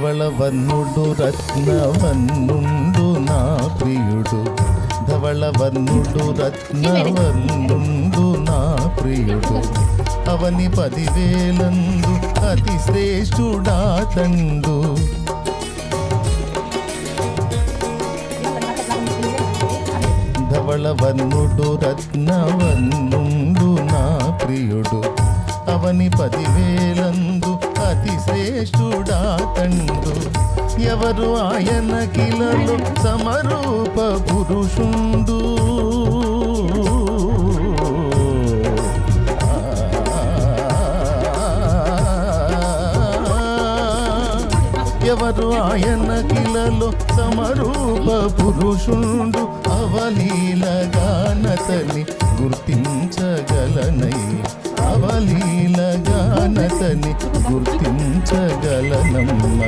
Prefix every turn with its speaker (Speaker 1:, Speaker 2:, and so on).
Speaker 1: ధవళవర్ణుడు రత్నవర్ణుండు నా ప్రియుడు, ధవళవర్ణుడు రత్నవర్ణుండు నా ప్రియుడు, అవని 10,000 అతి శ్రేష్ఠుడా తండు. ధవళవర్ణుడు రత్నవర్ణుండు నా ప్రియుడు, అవని 10,000 అతి శ్రేష్ఠుడా తండు. ఎవరు ఆయన కిలలో సమరూప పురుషుండు, ఎవరు ఆయన కిలలో సమరూప పురుషుండు, అవలీలగానతని గుర్తించగలనై, అవలీలగానతని గుర్తించగలనమ్మ.